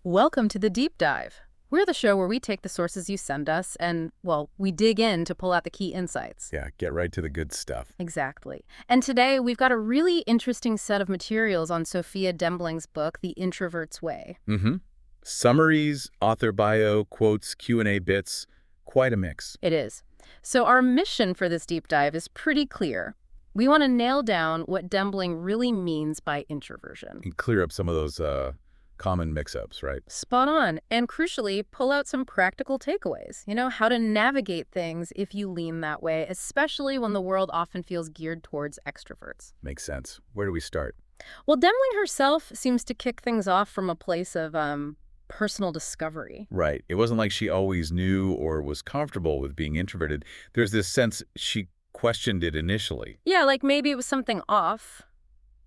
Welcome to the Deep Dive. We're the show where we take the sources you send us and, well, we dig in to pull out the key insights. Yeah, get right to the good stuff. Exactly. And today we've got a really interesting set of materials on Sophia Dembling's book, The Introvert's Way. Mm-hmm. Summaries, author bio, quotes, Q&A bits, quite a mix. It is. So our mission for this deep dive is pretty clear. We want to nail down what Dembling really means by introversion. And clear up some of those common mix-ups, right? Spot on. And crucially, pull out some practical takeaways. How to navigate things if you lean that way, especially when the world often feels geared towards extroverts. Makes sense. Where do we start? Well, Demling herself seems to kick things off from a place of personal discovery. Right. It wasn't like she always knew or was comfortable with being introverted. There's this sense she questioned it initially. Yeah, like maybe it was something off,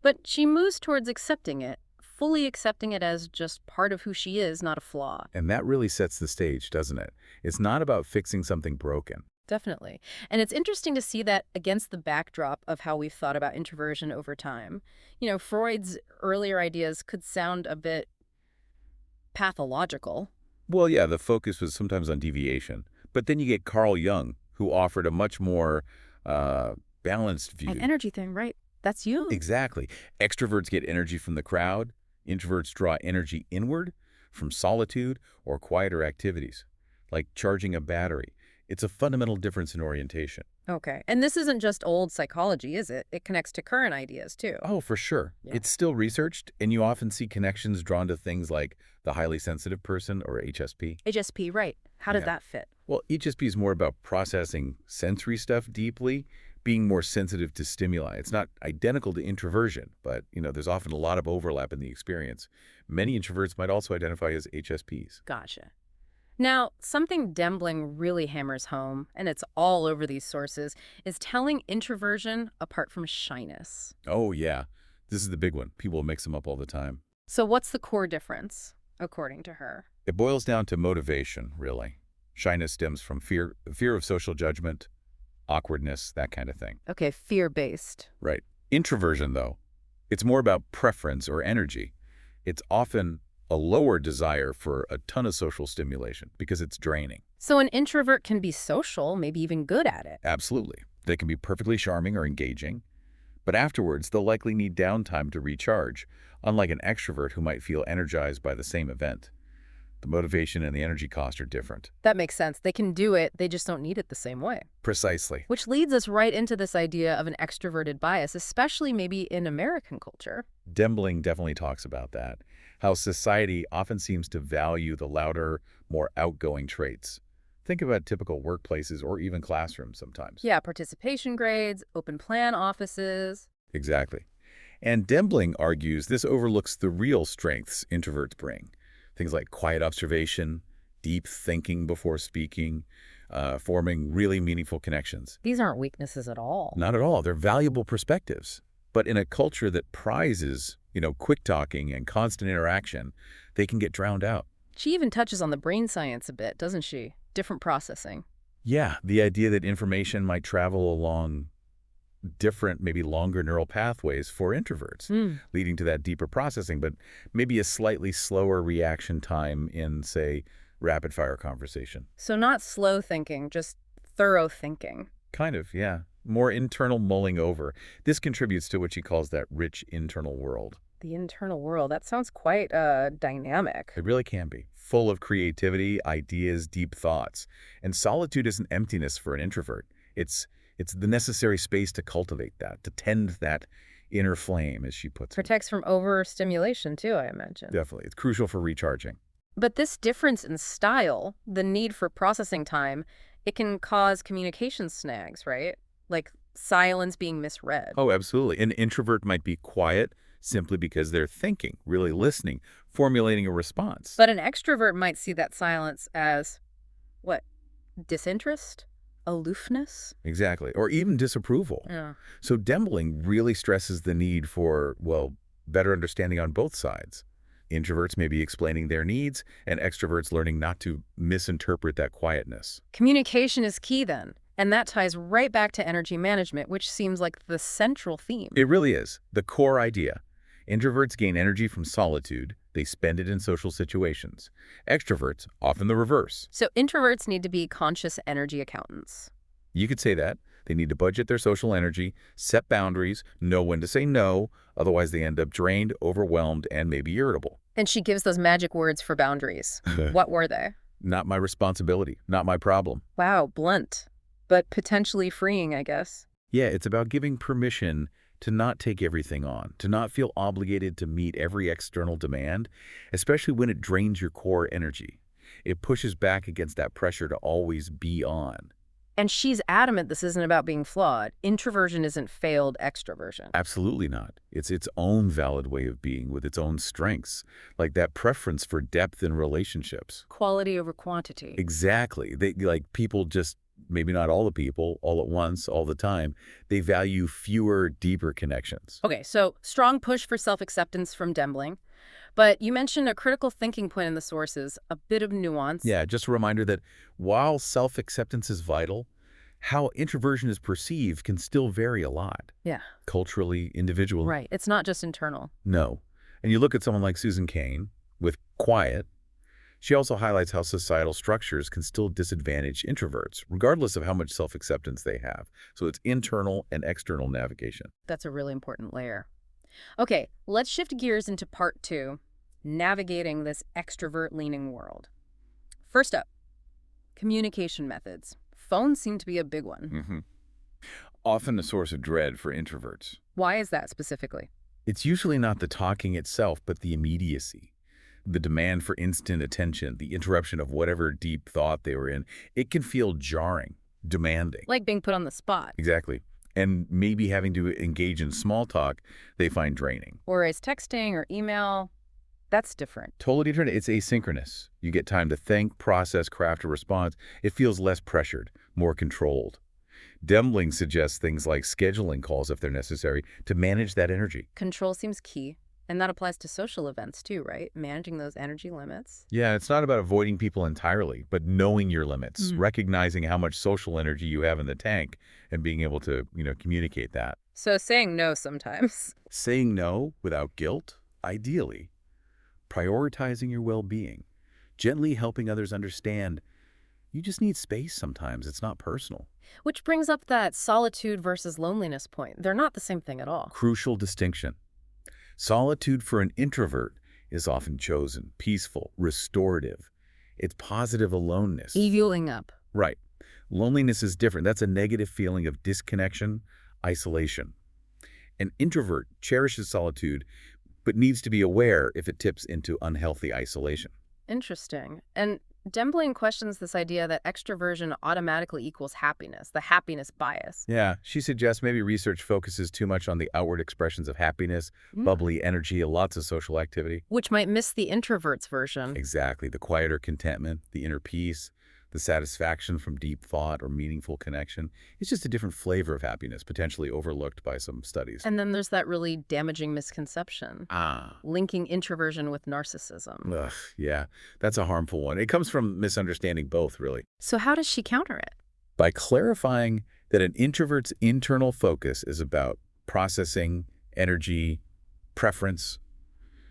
but she moves towards accepting it, fully accepting it as just part of who she is, not a flaw. And that really sets the stage, doesn't it? It's not about fixing something broken. Definitely. And it's interesting to see that against the backdrop of how we've thought about introversion over time. Freud's earlier ideas could sound a bit pathological. Well, yeah, the focus was sometimes on deviation. But then you get Carl Jung, who offered a much more balanced view. An energy thing, right? That's you. Exactly. Extroverts get energy from the crowd. Introverts draw energy inward from solitude or quieter activities, like charging a battery. It's a fundamental difference in orientation. Okay. And this isn't just old psychology, is it? It connects to current ideas, too. Oh, for sure. Yeah. It's still researched, and you often see connections drawn to things like the highly sensitive person or HSP. HSP, right. How does Yeah. that fit? Well, HSP is more about processing sensory stuff deeply, being more sensitive to stimuli. It's not identical to introversion, but, there's often a lot of overlap in the experience. Many introverts might also identify as HSPs. Gotcha. Now, something Dembling really hammers home, and it's all over these sources, is telling introversion apart from shyness. Oh, yeah. This is the big one. People mix them up all the time. So what's the core difference, according to her? It boils down to motivation, really. Shyness stems from fear of social judgment, awkwardness, that kind of thing. Okay, fear-based. Right. Introversion, though, it's more about preference or energy. It's often a lower desire for a ton of social stimulation because it's draining. So an introvert can be social, maybe even good at it. Absolutely. They can be perfectly charming or engaging, but afterwards they'll likely need downtime to recharge, unlike an extrovert who might feel energized by the same event. The motivation and the energy cost are different. That makes sense. They can do it, they just don't need it the same way. Precisely. Which leads us right into this idea of an extroverted bias, especially maybe in American culture. Dembling definitely talks about that, how society often seems to value the louder, more outgoing traits. Think about typical workplaces or even classrooms sometimes. Yeah, participation grades, open plan offices. Exactly. And Dembling argues this overlooks the real strengths introverts bring. Things like quiet observation, deep thinking before speaking, forming really meaningful connections. These aren't weaknesses at all. Not at all. They're valuable perspectives. But in a culture that prizes, quick talking and constant interaction, they can get drowned out. She even touches on the brain science a bit, doesn't she? Different processing. Yeah, the idea that information might travel along different, maybe longer neural pathways for introverts, leading to that deeper processing, but maybe a slightly slower reaction time in, say, rapid-fire conversation. So not slow thinking, just thorough thinking. Kind of, yeah. More internal mulling over. This contributes to what she calls that rich internal world. The internal world, that sounds quite dynamic. It really can be. Full of creativity, ideas, deep thoughts. And solitude isn't emptiness for an introvert. It's the necessary space to cultivate that, to tend that inner flame, as she puts it. Protects from overstimulation, too, I imagine. Definitely. It's crucial for recharging. But this difference in style, the need for processing time, it can cause communication snags, right? Like silence being misread. Oh, absolutely. An introvert might be quiet simply because they're thinking, really listening, formulating a response. But an extrovert might see that silence as, what, disinterest? Aloofness? Exactly. Or even disapproval. Yeah. So Dembling really stresses the need for, better understanding on both sides. Introverts may be explaining their needs, and extroverts learning not to misinterpret that quietness. Communication is key then. And that ties right back to energy management, which seems like the central theme. It really is. The core idea. Introverts gain energy from solitude. They spend it in social situations. Extroverts, often the reverse. So introverts need to be conscious energy accountants. You could say that. They need to budget their social energy, set boundaries, know when to say no, otherwise they end up drained, overwhelmed, and maybe irritable. And she gives those magic words for boundaries. What were they? Not my responsibility, not my problem. Wow, blunt, but potentially freeing, I guess. Yeah, it's about giving permission to not take everything on, to not feel obligated to meet every external demand, especially when it drains your core energy. It pushes back against that pressure to always be on. And she's adamant this isn't about being flawed. Introversion isn't failed extroversion. Absolutely not. It's its own valid way of being with its own strengths, like that preference for depth in relationships. Quality over quantity. Exactly. Like people just, maybe not all the people, all at once, all the time, they value fewer, deeper connections. Okay, so strong push for self-acceptance from Dembling. But you mentioned a critical thinking point in the sources, a bit of nuance. Yeah, just a reminder that while self-acceptance is vital, how introversion is perceived can still vary a lot. Yeah. Culturally, individually. Right. It's not just internal. No. And you look at someone like Susan Cain with quiet. She also highlights how societal structures can still disadvantage introverts, regardless of how much self-acceptance they have. So it's internal and external navigation. That's a really important layer. Okay, let's shift gears into part 2, navigating this extrovert-leaning world. First up, communication methods. Phones seem to be a big one. Often a source of dread for introverts. Why is that specifically? It's usually not the talking itself, but the immediacy. The demand for instant attention, the interruption of whatever deep thought they were in. It can feel jarring, demanding. Like being put on the spot. Exactly. And maybe having to engage in small talk, they find draining. Whereas texting or email, that's different. Totally different. It's asynchronous. You get time to think, process, craft a response. It feels less pressured, more controlled. Dembling suggests things like scheduling calls if they're necessary to manage that energy. Control seems key. And that applies to social events too, right? Managing those energy limits. Yeah, it's not about avoiding people entirely, but knowing your limits, recognizing how much social energy you have in the tank and being able to, communicate that. So saying no sometimes. Saying no without guilt, ideally. Prioritizing your well-being. Gently helping others understand you just need space sometimes. It's not personal. Which brings up that solitude versus loneliness point. They're not the same thing at all. Crucial distinction. Solitude for an introvert is often chosen, peaceful, restorative. It's positive aloneness. Evuling up. Right. Loneliness is different. That's a negative feeling of disconnection, isolation. An introvert cherishes solitude, but needs to be aware if it tips into unhealthy isolation. Interesting. And Dembling questions this idea that extroversion automatically equals happiness, the happiness bias. Yeah, she suggests maybe research focuses too much on the outward expressions of happiness, bubbly energy, lots of social activity. Which might miss the introvert's version. Exactly. The quieter contentment, the inner peace, the satisfaction from deep thought or meaningful connection. It's just a different flavor of happiness, potentially overlooked by some studies. And then there's that really damaging misconception. Linking introversion with narcissism. Ugh, yeah, that's a harmful one. It comes from misunderstanding both, really. So how does she counter it? By clarifying that an introvert's internal focus is about processing, energy, preference.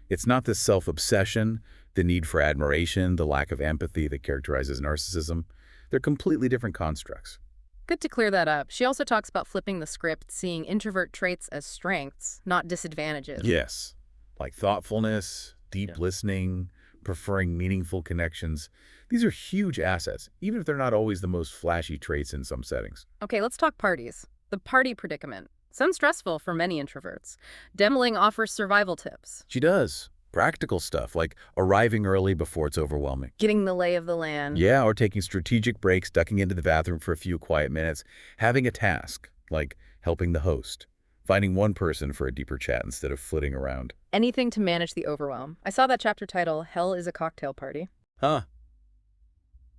It's not the self-obsession, the need for admiration, the lack of empathy that characterizes narcissism. They're completely different constructs. Good to clear that up. She also talks about flipping the script, seeing introvert traits as strengths, not disadvantages. Yes, like thoughtfulness, deep listening, preferring meaningful connections. These are huge assets, even if they're not always the most flashy traits in some settings. Okay, let's talk parties. The party predicament. Sounds stressful for many introverts. Dembling offers survival tips. She does. Practical stuff, like arriving early before it's overwhelming. Getting the lay of the land. Yeah, or taking strategic breaks, ducking into the bathroom for a few quiet minutes. Having a task, like helping the host. Finding one person for a deeper chat instead of flitting around. Anything to manage the overwhelm. I saw that chapter title, Hell is a Cocktail Party. Huh.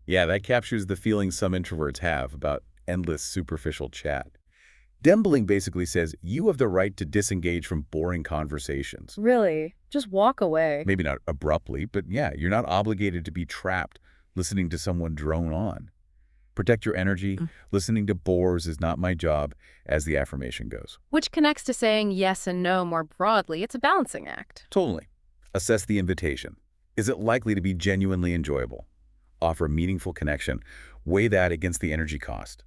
Yeah, that captures the feeling some introverts have about endless superficial chat. Dembling basically says you have the right to disengage from boring conversations. Really? Just walk away. Maybe not abruptly, but yeah, you're not obligated to be trapped listening to someone drone on. Protect your energy. Listening to bores is not my job, as the affirmation goes. Which connects to saying yes and no more broadly. It's a balancing act. Totally. Assess the invitation. Is it likely to be genuinely enjoyable? Offer a meaningful connection. Weigh that against the energy cost.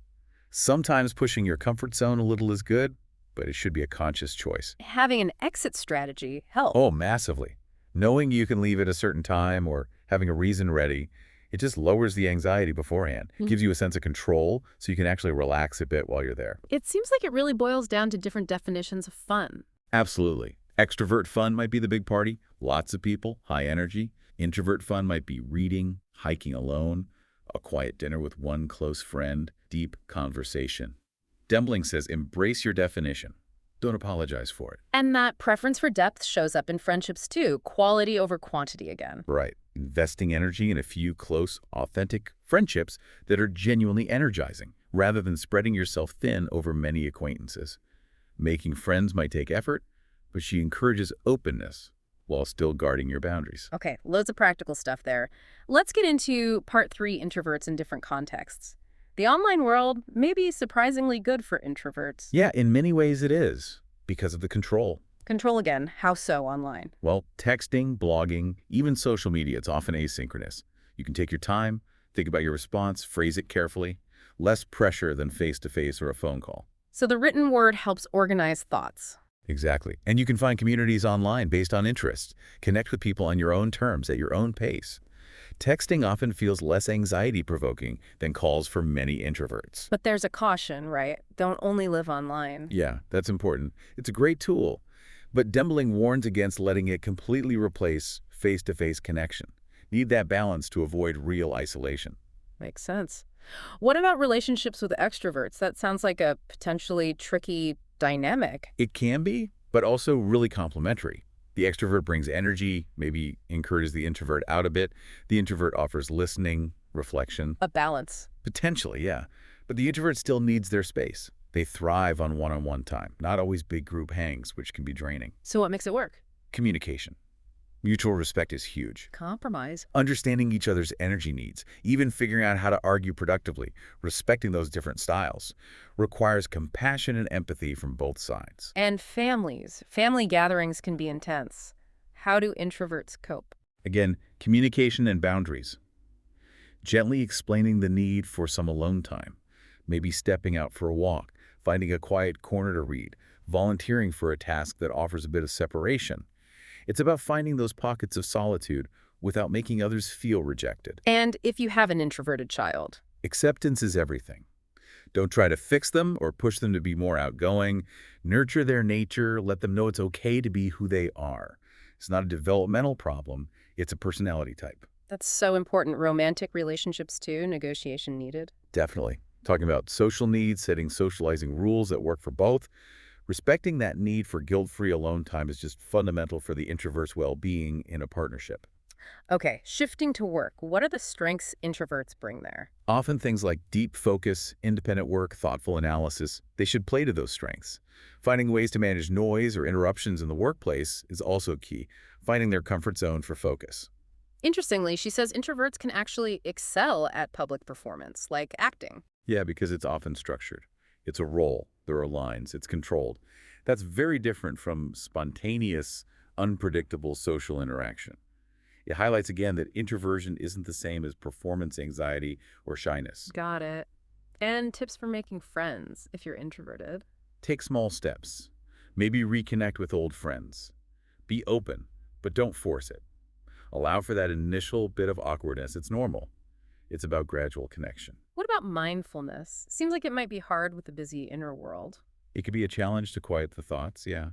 Sometimes pushing your comfort zone a little is good, but it should be a conscious choice. Having an exit strategy helps. Oh, massively. Knowing you can leave at a certain time or having a reason ready, it just lowers the anxiety beforehand. Gives you a sense of control so you can actually relax a bit while you're there. It seems like it really boils down to different definitions of fun. Absolutely. Extrovert fun might be the big party, lots of people, high energy. Introvert fun might be reading, hiking alone, a quiet dinner with one close friend, deep conversation. Dembling says, embrace your definition. Don't apologize for it. And that preference for depth shows up in friendships too, quality over quantity again. Right. Investing energy in a few close, authentic friendships that are genuinely energizing, rather than spreading yourself thin over many acquaintances. Making friends might take effort, but she encourages openness while still guarding your boundaries. Okay, loads of practical stuff there. Let's get into part 3, introverts in different contexts. The online world may be surprisingly good for introverts. Yeah, in many ways it is, because of the control. Control again. How so online? Well, texting, blogging, even social media, it's often asynchronous. You can take your time, think about your response, phrase it carefully. Less pressure than face-to-face or a phone call. So the written word helps organize thoughts. Exactly. And you can find communities online based on interests. Connect with people on your own terms, at your own pace. Texting often feels less anxiety-provoking than calls for many introverts. But there's a caution, right? Don't only live online. Yeah, that's important. It's a great tool. But Dembling warns against letting it completely replace face-to-face connection. Need that balance to avoid real isolation. Makes sense. What about relationships with extroverts? That sounds like a potentially tricky dynamic. It can be, but also really complementary. The extrovert brings energy, maybe encourages the introvert out a bit. The introvert offers listening, reflection. A balance. Potentially, yeah. But the introvert still needs their space. They thrive on one-on-one time, not always big group hangs, which can be draining. So what makes it work? Communication. Mutual respect is huge. Compromise. Understanding each other's energy needs, even figuring out how to argue productively, respecting those different styles, requires compassion and empathy from both sides. And families. Family gatherings can be intense. How do introverts cope? Again, communication and boundaries. Gently explaining the need for some alone time, maybe stepping out for a walk, finding a quiet corner to read, volunteering for a task that offers a bit of separation. It's about finding those pockets of solitude without making others feel rejected. And if you have an introverted child? Acceptance is everything. Don't try to fix them or push them to be more outgoing. Nurture their nature, let them know it's okay to be who they are. It's not a developmental problem, it's a personality type. That's so important. Romantic relationships too, negotiation needed. Definitely. Talking about social needs, setting socializing rules that work for both. Respecting that need for guilt-free alone time is just fundamental for the introvert's well-being in a partnership. Okay, shifting to work. What are the strengths introverts bring there? Often things like deep focus, independent work, thoughtful analysis, they should play to those strengths. Finding ways to manage noise or interruptions in the workplace is also key, finding their comfort zone for focus. Interestingly, she says introverts can actually excel at public performance, like acting. Yeah, because it's often structured. It's a role. There are lines. It's controlled. That's very different from spontaneous, unpredictable social interaction. It highlights again that introversion isn't the same as performance anxiety or shyness. Got it. And tips for making friends if you're introverted. Take small steps. Maybe reconnect with old friends. Be open, but don't force it. Allow for that initial bit of awkwardness. It's normal. It's about gradual connection. What about mindfulness? Seems like it might be hard with the busy inner world. It could be a challenge to quiet the thoughts, yeah.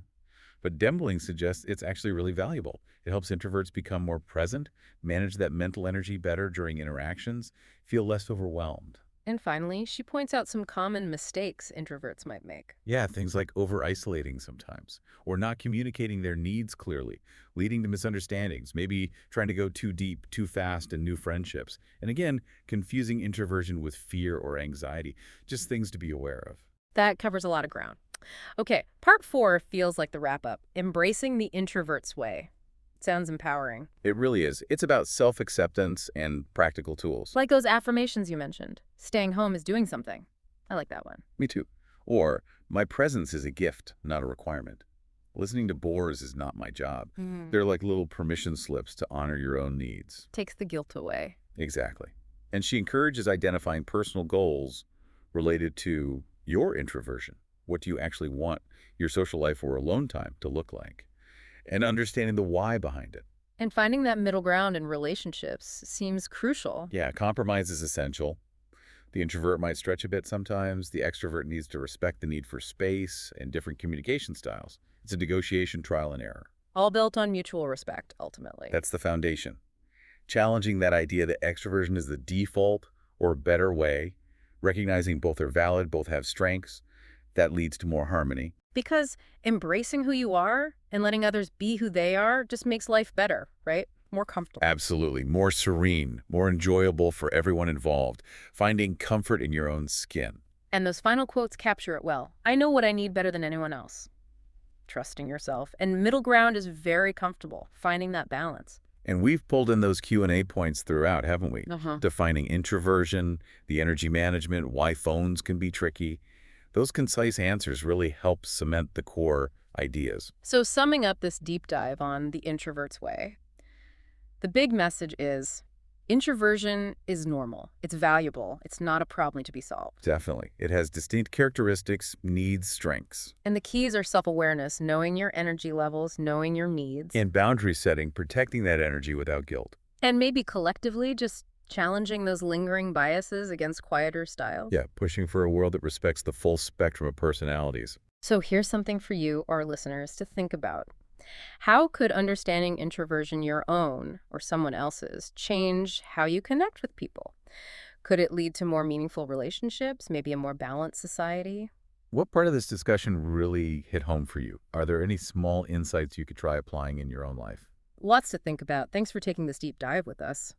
But Dembling suggests it's actually really valuable. It helps introverts become more present, manage that mental energy better during interactions, feel less overwhelmed. And finally, she points out some common mistakes introverts might make. Yeah, things like over-isolating sometimes, or not communicating their needs clearly, leading to misunderstandings, maybe trying to go too deep, too fast in new friendships. And again, confusing introversion with fear or anxiety, just things to be aware of. That covers a lot of ground. Okay, part 4 feels like the wrap-up, embracing the introvert's way. Sounds empowering. It really is. It's about self-acceptance and practical tools. Like those affirmations you mentioned. Staying home is doing something. I like that one. Me too. Or, my presence is a gift, not a requirement. Listening to bores is not my job. Mm. They're like little permission slips to honor your own needs. Takes the guilt away. Exactly. And she encourages identifying personal goals related to your introversion. What do you actually want your social life or alone time to look like? And understanding the why behind it. And finding that middle ground in relationships seems crucial. Yeah, compromise is essential. The introvert might stretch a bit sometimes. The extrovert needs to respect the need for space and different communication styles. It's a negotiation, trial and error. All built on mutual respect, ultimately. That's the foundation. Challenging that idea that extroversion is the default or a better way, recognizing both are valid, both have strengths, that leads to more harmony. Because embracing who you are and letting others be who they are just makes life better, right? More comfortable. Absolutely. More serene, more enjoyable for everyone involved, finding comfort in your own skin. And those final quotes capture it well. I know what I need better than anyone else. Trusting yourself. And middle ground is very comfortable, finding that balance. And we've pulled in those Q&A points throughout, haven't we? Uh-huh. Defining introversion, the energy management, why phones can be tricky. Those concise answers really help cement the core ideas. So summing up this deep dive on the introvert's way, the big message is introversion is normal. It's valuable. It's not a problem to be solved. Definitely. It has distinct characteristics, needs, strengths. And the keys are self-awareness, knowing your energy levels, knowing your needs. And boundary setting, protecting that energy without guilt. And maybe collectively just challenging those lingering biases against quieter styles. Yeah, pushing for a world that respects the full spectrum of personalities. So here's something for you, our listeners, to think about. How could understanding introversion, your own or someone else's, change how you connect with people? Could it lead to more meaningful relationships, maybe a more balanced society? What part of this discussion really hit home for you? Are there any small insights you could try applying in your own life? Lots to think about. Thanks for taking this deep dive with us.